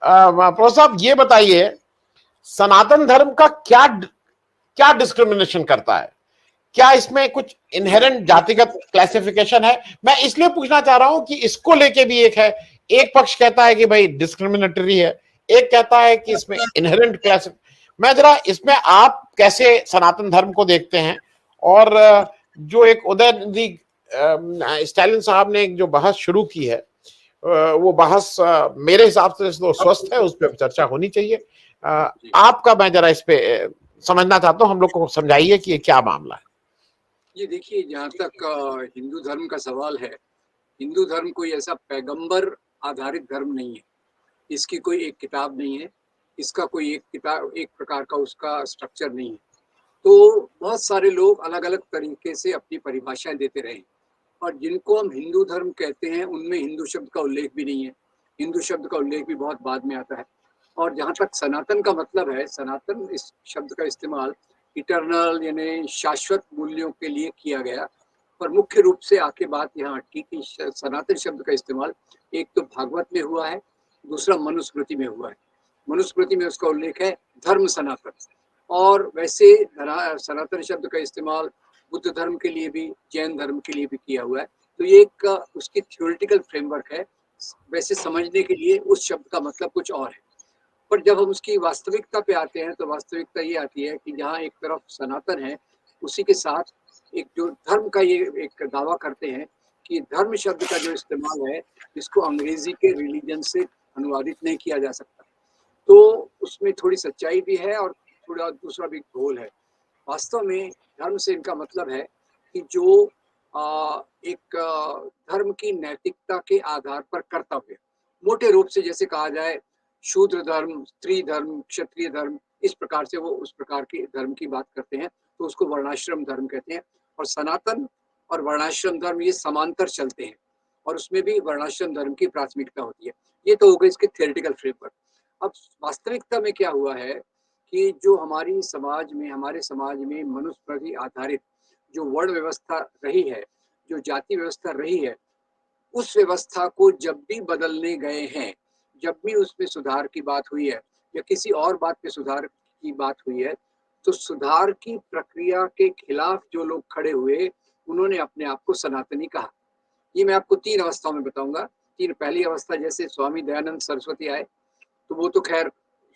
Pro साहब ये बताइए, सनातन धर्म का क्या क्या डिस्क्रिमिनेशन करता है? क्या इसमें कुछ इनहेरेंट जातिगत क्लासिफिकेशन है? मैं इसलिए पूछना चाह रहा हूं कि इसको लेके भी एक है, एक पक्ष कहता है कि भाई डिस्क्रिमिनेटरी है, एक कहता है कि इसमें इनहेरेंट क्लास। मैं जरा इसमें आप कैसे सनातन धर्म को देखते हैं? और जो एक उदयनिधि स्टालिन साहब ने एक जो बहस शुरू की है, वो बहस मेरे हिसाब से तो स्वस्थ है, उस पर चर्चा होनी चाहिए। आपका मैं जरा इस पे समझना चाहता हूँ, हम लोग को समझाइए कि ये क्या मामला है। ये देखिए, जहाँ तक हिंदू धर्म का सवाल है, हिंदू धर्म कोई ऐसा पैगंबर आधारित धर्म नहीं है। इसकी कोई एक किताब नहीं है, इसका कोई एक किताब, एक प्रकार का उसका स्ट्रक्चर नहीं है। तो बहुत सारे लोग अलग अलग तरीके से अपनी परिभाषाएं देते रहे, और जिनको हम हिंदू धर्म कहते हैं उनमें हिंदू शब्द का उल्लेख भी नहीं है। हिंदू शब्द का उल्लेख भी बहुत बाद में आता है। और जहाँ तक सनातन का मतलब है, सनातन इस शब्द का इस्तेमाल इटरनल यानी शाश्वत मूल्यों के लिए किया गया। पर मुख्य रूप से आके बात यहाँ अटकी कि सनातन शब्द का इस्तेमाल एक तो भागवत में हुआ है, दूसरा मनुस्मृति में हुआ है। मनुस्मृति में उसका उल्लेख है धर्म सनातन, और वैसे सनातन शब्द का इस्तेमाल बुद्ध धर्म के लिए भी, जैन धर्म के लिए भी किया हुआ है। तो ये एक उसकी थ्योरेटिकल फ्रेमवर्क है। वैसे समझने के लिए उस शब्द का मतलब कुछ और है, पर जब हम उसकी वास्तविकता पे आते हैं तो वास्तविकता ये आती है कि जहाँ एक तरफ सनातन है, उसी के साथ एक जो धर्म का ये एक दावा करते हैं कि धर्म शब्द का जो इस्तेमाल है, इसको अंग्रेजी के रिलीजन से अनुवादित नहीं किया जा सकता। तो उसमें थोड़ी सच्चाई भी है और थोड़ा दूसरा भी घोल है। वास्तव में धर्म से इनका मतलब है कि जो एक धर्म की नैतिकता के आधार पर कर्तव्य, मोटे रूप से जैसे कहा जाए शूद्र धर्म, स्त्री धर्म, क्षत्रिय धर्म, इस प्रकार से वो उस प्रकार के धर्म की बात करते हैं, तो उसको वर्णाश्रम धर्म कहते हैं। और सनातन और वर्णाश्रम धर्म ये समांतर चलते हैं, और उसमें भी वर्णाश्रम धर्म की प्राथमिकता होती है। ये तो हो गई इसके थियोरेटिकल फ्रेमवर्क। अब वास्तविकता में क्या हुआ है कि जो हमारी समाज में, हमारे समाज में मनुस्मृति आधारित जो वर्ण व्यवस्था रही है, जो जाति व्यवस्था रही है, उस व्यवस्था को जब भी बदलने गए हैं, जब भी उसमें सुधार की बात हुई है या किसी और बात पे सुधार की बात हुई है, तो सुधार की प्रक्रिया के खिलाफ जो लोग खड़े हुए, उन्होंने अपने आप को सनातनी कहा। ये मैं आपको 3 अवस्थाओं में बताऊंगा। पहली अवस्था, जैसे स्वामी दयानंद सरस्वती आए, तो वो तो खैर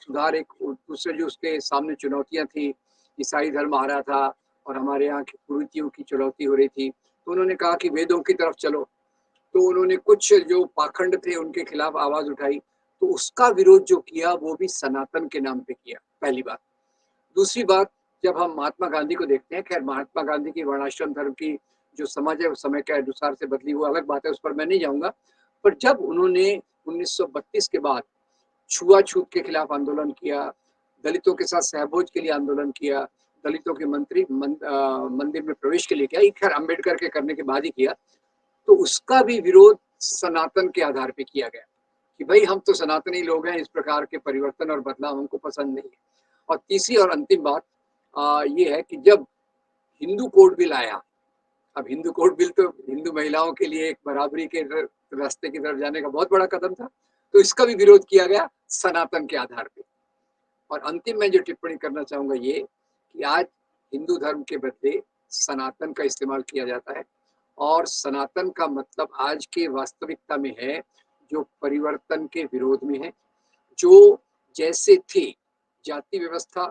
सुधार एक दूसरे जो उसके सामने चुनौतियां थी, ईसाई धर्म आ रहा था और हमारे यहाँ की कुरीतियों की चुनौती हो रही थी, तो उन्होंने कहा कि वेदों की तरफ चलो। तो उन्होंने कुछ जो पाखंड थे उनके खिलाफ आवाज उठाई, तो उसका विरोध जो किया वो भी सनातन के नाम पे किया, पहली बात। दूसरी बात, जब हम महात्मा गांधी को देखते हैं, खैर महात्मा गांधी की वर्णाश्रम धर्म की जो समझ है वो समय के अनुसार से बदली, वो अलग बात है, उस पर मैं नहीं जाऊंगा। पर जब उन्होंने 1932 के बाद छुआछूत के खिलाफ आंदोलन किया, दलितों के साथ सहभोज के लिए आंदोलन किया, दलितों के मंदिर में प्रवेश के लिए किया, खैर अम्बेडकर के करने के बाद ही किया, तो उसका भी विरोध सनातन के आधार पे किया गया कि भाई हम तो सनातनी लोग हैं, इस प्रकार के परिवर्तन और बदलाव हमको पसंद नहीं है। और तीसरी और अंतिम बात ये है कि जब हिंदू कोड बिल आया, अब हिंदू कोड बिल तो हिंदू महिलाओं के लिए एक बराबरी के रास्ते की तरफ जाने का बहुत बड़ा कदम था, तो इसका भी विरोध किया गया सनातन के आधार पे। और अंतिम में जो टिप्पणी करना चाहूंगा ये कि आज हिंदू धर्म के बदले सनातन का इस्तेमाल किया जाता है, और सनातन का मतलब आज के वास्तविकता में है जो परिवर्तन के विरोध में है, जो जैसे थे जाति व्यवस्था,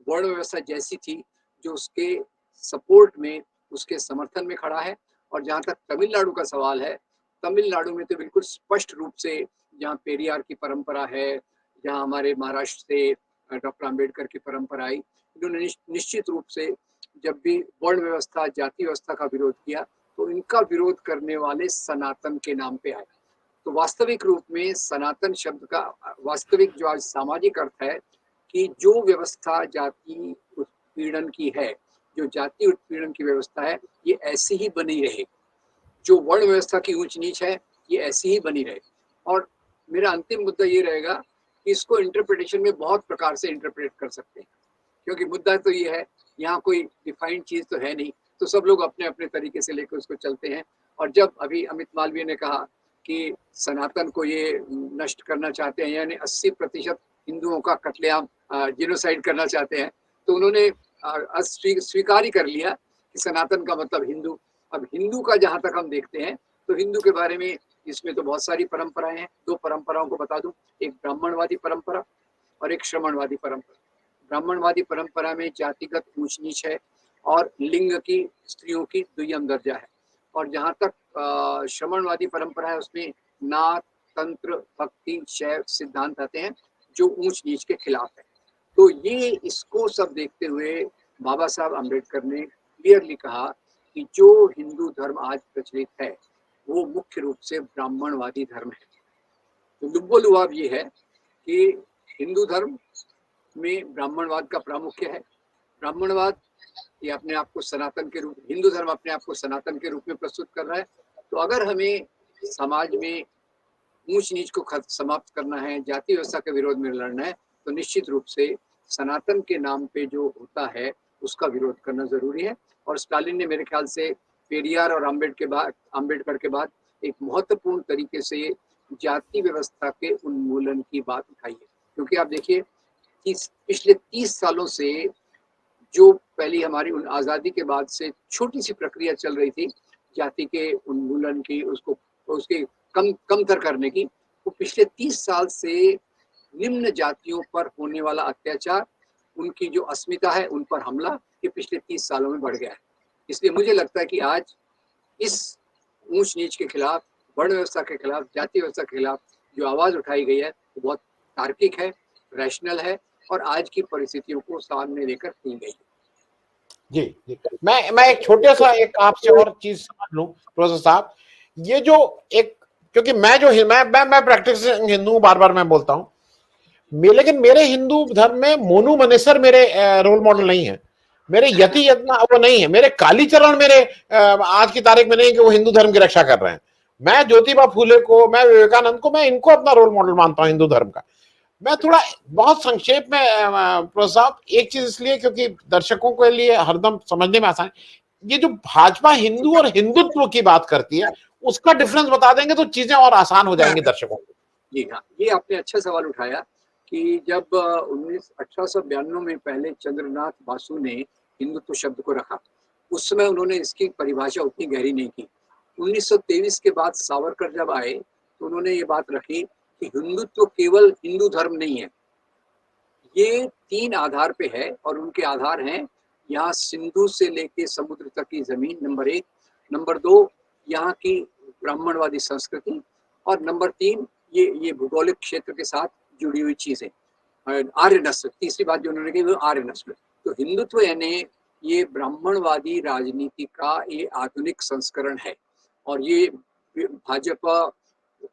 वर्ण व्यवस्था जैसी थी, जो उसके सपोर्ट में, उसके समर्थन में खड़ा है। और जहाँ तक तमिलनाडु का सवाल है, तमिलनाडु में तो बिल्कुल स्पष्ट रूप से जहाँ पेरियार की परंपरा है, जहाँ हमारे महाराष्ट्र से डॉक्टर अम्बेडकर की परंपरा आई, इन्होंने निश्चित रूप से जब भी वर्ण व्यवस्था, जाति व्यवस्था का विरोध किया, तो इनका विरोध करने वाले सनातन के नाम पे आए। तो वास्तविक रूप में सनातन शब्द का वास्तविक जो आज सामाजिक अर्थ है कि जो व्यवस्था जाति उत्पीड़न की है, जो जाति उत्पीड़न की व्यवस्था है, ये ऐसी ही बनी रहे। जो वर्ण व्यवस्था की ऊंच नीच है, ये ऐसी ही बनी रहे। और मेरा अंतिम मुद्दा ये रहेगा कि इसको इंटरप्रिटेशन में बहुत प्रकार से इंटरप्रेट कर सकते हैं, क्योंकि मुद्दा तो ये है, यहाँ कोई डिफाइंड चीज तो है नहीं, तो सब लोग अपने अपने तरीके से लेकर उसको चलते हैं। और जब अभी अमित मालवीय ने कहा कि सनातन को ये नष्ट करना चाहते हैं, यानी 80% हिंदुओं का कत्लेआम, जिनोसाइड करना चाहते हैं, तो उन्होंने स्वीकार ही कर लिया कि सनातन का मतलब हिंदू। अब हिंदू का जहां तक हम देखते हैं तो हिंदू के बारे में इसमें तो बहुत सारी परंपराएं हैं। 2 परंपराओं को बता दूं, एक ब्राह्मणवादी परंपरा और एक श्रमणवादी परंपरा। ब्राह्मणवादी परंपरा में जातिगत ऊंच नीच है और लिंग की, स्त्रियों की दुय्यम दर्जा है। और जहाँ तक श्रमणवादी परंपरा है उसमें नाथ, तंत्र, भक्ति, शैव सिद्धांत आते हैं जो ऊंच नीच के खिलाफ है। तो ये इसको सब देखते हुए बाबा साहब अम्बेडकर ने क्लियरली कहा कि जो हिंदू धर्म आज प्रचलित है वो मुख्य रूप से ब्राह्मणवादी धर्म है। तो लुब्बो-लुआब ये है कि हिंदू धर्म में ब्राह्मणवाद का प्रामुख्य है। ब्राह्मणवाद ये अपने आप को सनातन के रूप, हिंदू धर्म अपने आप को सनातन के रूप में प्रस्तुत कर रहा है। तो अगर हमें समाज में ऊंच नीच को समाप्त करना है, जाति व्यवस्था के विरोध में लड़ना है, तो निश्चित रूप से सनातन के नाम पे जो होता है उसका विरोध करना जरूरी है। और स्टालिन ने मेरे ख्याल से पेरियार और अम्बेडकर के बाद एक महत्वपूर्ण तरीके से जाति व्यवस्था के उन्मूलन की बात उठाई है। क्योंकि आप देखिए कि पिछले 30 सालों से जो पहली हमारी आज़ादी के बाद से छोटी सी प्रक्रिया चल रही थी जाति के उन्मूलन की, उसको उसके कमतर करने की, वो पिछले 30 साल से निम्न जातियों पर होने वाला अत्याचार, उनकी जो अस्मिता है उन पर हमला, ये पिछले 30 सालों में बढ़ गया है। इसलिए मुझे लगता है कि आज इस ऊंच नीच के खिलाफ, वर्ण व्यवस्था के खिलाफ, जाति व्यवस्था के खिलाफ जो आवाज उठाई गई है वो बहुत तार्किक है, रैशनल है और आज की परिस्थितियों को सामने लेकर की गई है। जी जी, मैं एक छोटे सा एक आपसे और चीज समझ लूं प्रोफेसर साहब, ये जो एक, क्योंकि मैं जो मैं प्रैक्टिसिंग हिंदू, बार बार मैं बोलता हूं, लेकिन मेरे हिंदू धर्म में मोनू मनेसर मेरे रोल मॉडल नहीं है, मेरे यति यतना वो नहीं है, मेरे कालीचरण मेरे आज की तारीख में नहीं कि वो हिंदू धर्म की रक्षा कर रहे हैं। मैं ज्योतिबा फूले को, मैं विवेकानंद को, मैं इनको अपना रोल मॉडल मानता हूं हिंदू धर्म का। मैं थोड़ा बहुत संक्षेप में प्रोफेसर साहब एक चीज इसलिए क्योंकि दर्शकों के लिए हरदम समझने में आसान है, ये जो भाजपा हिंदू और हिंदुत्व की बात करती है उसका डिफरेंस बता देंगे तो चीजें और आसान हो जाएंगी दर्शकों को। जी हाँ, ये आपने अच्छा सवाल उठाया कि जब 1892 में पहले चंद्रनाथ बासु ने हिंदुत्व शब्द को रखा, उस समय उन्होंने इसकी परिभाषा उतनी गहरी नहीं की। 1923 के बाद सावरकर जब आए तो उन्होंने ये बात रखी कि हिंदुत्व केवल हिंदू धर्म नहीं है, ये 3 आधार पे है और उनके आधार हैं यहाँ सिंधु से लेके समुद्र तक की जमीन, नंबर 1, नंबर 2 यहाँ की ब्राह्मणवादी संस्कृति, और नंबर 3 ये भूगोलिक क्षेत्र के साथ जुड़ी हुई चीजें, आर्य नस्ल। तीसरी बात जो उन्होंने कही वो आर्य नस्ल। तो हिंदुत्व यानी ये ब्राह्मणवादी राजनीति का ये आधुनिक संस्करण है। और ये भाजपा,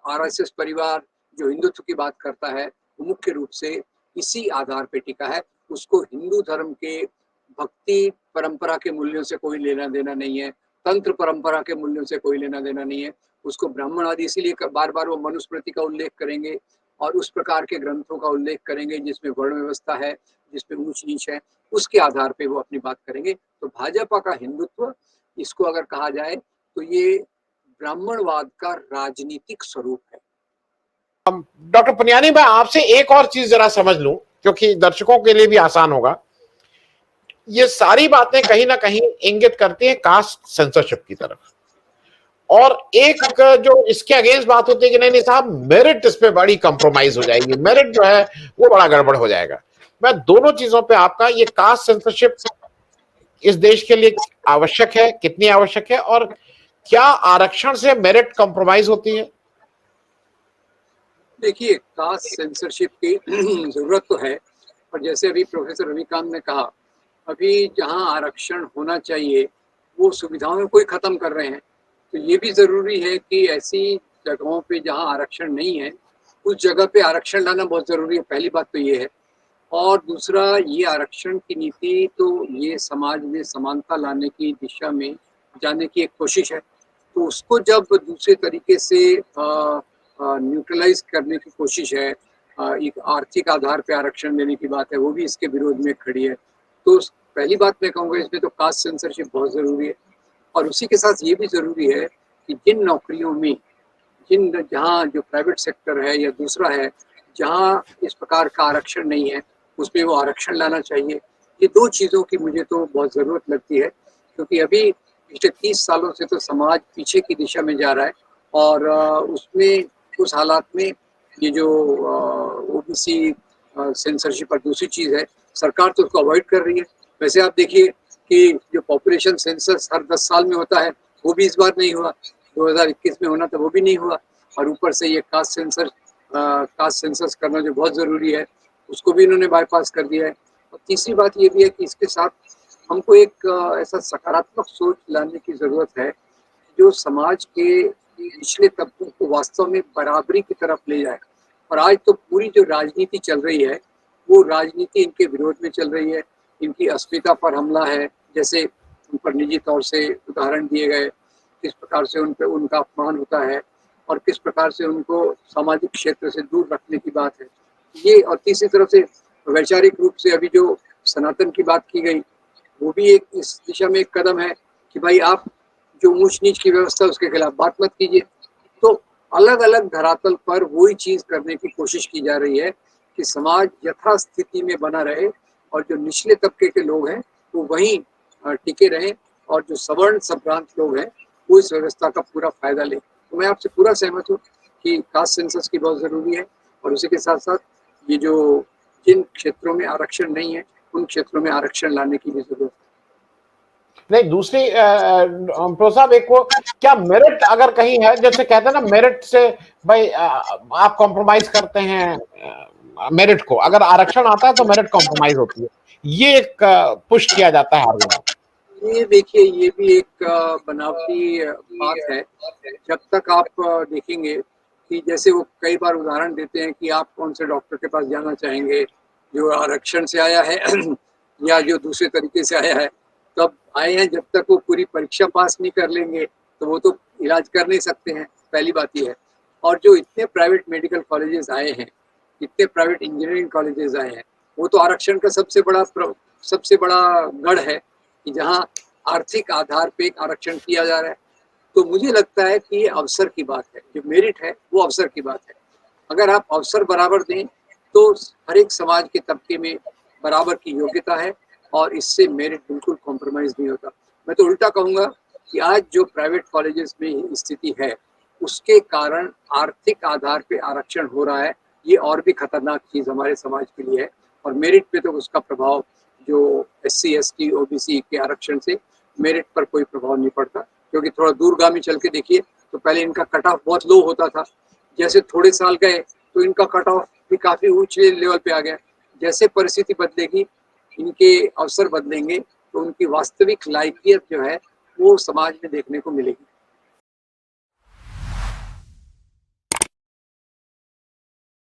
आरएसएस परिवार जो हिंदुत्व की बात करता है वो मुख्य रूप से इसी आधार पे टिका है। उसको हिंदू धर्म के भक्ति परंपरा के मूल्यों से कोई लेना देना नहीं है, तंत्र परंपरा के मूल्यों से कोई लेना देना नहीं है। उसको ब्राह्मणवादी इसीलिए बार बार वो मनुस्मृति का उल्लेख करेंगे और उस प्रकार के ग्रंथों का उल्लेख करेंगे जिसमें वर्ण व्यवस्था है, जिसमें ऊंच नीच है, उसके आधार पे वो अपनी बात करेंगे। तो भाजपा का हिंदुत्व, इसको अगर कहा जाए तो ये ब्राह्मणवाद का राजनीतिक स्वरूप है। डॉक्टर पुनियानी, मैं आपसे एक और चीज जरा समझ लूं क्योंकि दर्शकों के लिए भी आसान होगा। ये सारी बातें कहीं ना कहीं इंगित करती हैं कास्ट सेंसरशिप की तरफ, और एक जो इसके अगेंस्ट बात होती है कि नहीं नहीं साहब मेरिट इस पे बड़ी कंप्रोमाइज हो जाएगी, मेरिट जो है वो बड़ा गड़बड़ हो जाएगा। मैं दोनों चीजों पे आपका, ये कास्ट सेंसरशिप इस देश के लिए आवश्यक है, कितनी आवश्यक है, और क्या आरक्षण से मेरिट कंप्रोमाइज होती है? देखिए, कास्ट सेंसरशिप की जरूरत तो है, और जैसे अभी प्रोफेसर रविकांत ने कहा, अभी जहां आरक्षण होना चाहिए वो सुविधाओं को ही खत्म कर रहे हैं। तो ये भी जरूरी है कि ऐसी जगहों पे जहां आरक्षण नहीं है उस जगह पे आरक्षण लाना बहुत जरूरी है। पहली बात तो ये है। और दूसरा, ये आरक्षण की नीति तो ये समाज में समानता लाने की दिशा में जाने की एक कोशिश है। तो उसको जब दूसरे तरीके से न्यूट्रलाइज करने की कोशिश है, एक आर्थिक आधार पे आरक्षण देने की बात है, वो भी इसके विरोध में खड़ी है। तो पहली बात मैं कहूँगा इसमें तो कास्ट सेंसरशिप बहुत ज़रूरी है। और उसी के साथ ये भी ज़रूरी है कि जिन नौकरियों में जिन जहाँ जो प्राइवेट सेक्टर है या दूसरा है, जहाँ इस प्रकार का आरक्षण नहीं है, उसमें वो आरक्षण लाना चाहिए। ये 2 चीज़ों की मुझे तो बहुत ज़रूरत लगती है, क्योंकि अभी पिछले 30 सालों से तो समाज पीछे की दिशा में जा रहा है और उसमें उस हालात में ये जो ओबीसी सेंसरशिप और दूसरी चीज़ है, सरकार तो उसको अवॉइड कर रही है। वैसे आप देखिए कि जो पॉपुलेशन सेंसस हर 10 साल में होता है, वो भी इस बार नहीं हुआ। 2021 में होना था, वो भी नहीं हुआ और ऊपर से ये कास्ट सेंसस करना जो बहुत ज़रूरी है, उसको भी इन्होंने बाईपास कर दिया है। और तीसरी बात ये भी है कि इसके साथ हमको एक ऐसा सकारात्मक सोच लाने की ज़रूरत है, जो समाज के निचले तबकों को वास्तव में बराबरी की तरफ ले जाए। और आज तो पूरी जो राजनीति चल रही है, वो राजनीति इनके विरोध में चल रही है, इनकी अस्मिता पर हमला है, जैसे उन पर निजी तौर से उदाहरण दिए गए, किस प्रकार से उन पे उनका अपमान होता है और किस प्रकार से उनको सामाजिक क्षेत्र से दूर रखने की बात है। ये और तीसरी तरफ से वैचारिक रूप से अभी जो सनातन की बात की गई, वो भी एक इस दिशा में एक कदम है कि भाई आप जो ऊंच-नीच की व्यवस्था है उसके खिलाफ बात मत कीजिए। तो अलग-अलग धरातल पर वही चीज़ करने की कोशिश की जा रही है कि समाज यथास्थिति में बना रहे और जो निचले तबके के लोग हैं, वो वहीं टिके रहें और जो सवर्ण संभ्रांत लोग हैं, वो इस व्यवस्था का पूरा फ़ायदा लें। तो मैं आपसे पूरा सहमत हूँ कि कास्ट सेंसस की बहुत ज़रूरी है और उसी के साथ-साथ ये जो जिन क्षेत्रों में आरक्षण नहीं है, उन क्षेत्रों में आरक्षण लाने की भी ज़रूरत है। नहीं, दूसरी साहब, एक वो क्या मेरिट अगर कहीं है, जैसे कहते हैं ना मेरिट से भाई आप कॉम्प्रोमाइज करते हैं मेरिट को, अगर आरक्षण आता है तो मेरिट कॉम्प्रोमाइज होती है, ये एक पुश किया जाता है हर जगह। ये देखिए, ये भी एक बनावटी बात है। जब तक आप देखेंगे कि जैसे वो कई बार उदाहरण देते हैं कि आप कौन से डॉक्टर के पास जाना चाहेंगे, जो आरक्षण से आया है या जो दूसरे तरीके से आया है, तब आए हैं जब तक वो पूरी परीक्षा पास नहीं कर लेंगे, तो वो तो इलाज कर नहीं सकते हैं, पहली बात ये है। और जो इतने प्राइवेट मेडिकल कॉलेजेस आए हैं, इतने प्राइवेट इंजीनियरिंग कॉलेजेस आए हैं, वो तो आरक्षण का सबसे बड़ा गढ़ है कि जहाँ आर्थिक आधार पे एक आरक्षण किया जा रहा है। तो मुझे लगता है कि ये अवसर की बात है, जो मेरिट है वो अवसर की बात है। अगर आप अवसर बराबर दें तो हर एक समाज के तबके में बराबर की योग्यता है और इससे मेरिट बिल्कुल कॉम्प्रोमाइज़ नहीं होता। मैं तो उल्टा कहूँगा कि आज जो प्राइवेट कॉलेजेस में स्थिति है, उसके कारण आर्थिक आधार पे आरक्षण हो रहा है, ये और भी खतरनाक चीज़ हमारे समाज के लिए है और मेरिट पे तो उसका प्रभाव जो एससी, एसटी, ओबीसी के आरक्षण से मेरिट पर कोई प्रभाव नहीं पड़ता, क्योंकि थोड़ा दूरगामी चल के देखिए तो पहले इनका कट ऑफ बहुत लो होता था, जैसे थोड़े साल गए तो इनका कट ऑफ भी काफ़ी ऊंचे लेवल पे आ गया। जैसे परिस्थिति बदलेगी, इनके अवसर बदलेंगे, तो उनकी वास्तविक लायकियत जो है वो समाज में देखने को मिलेगी।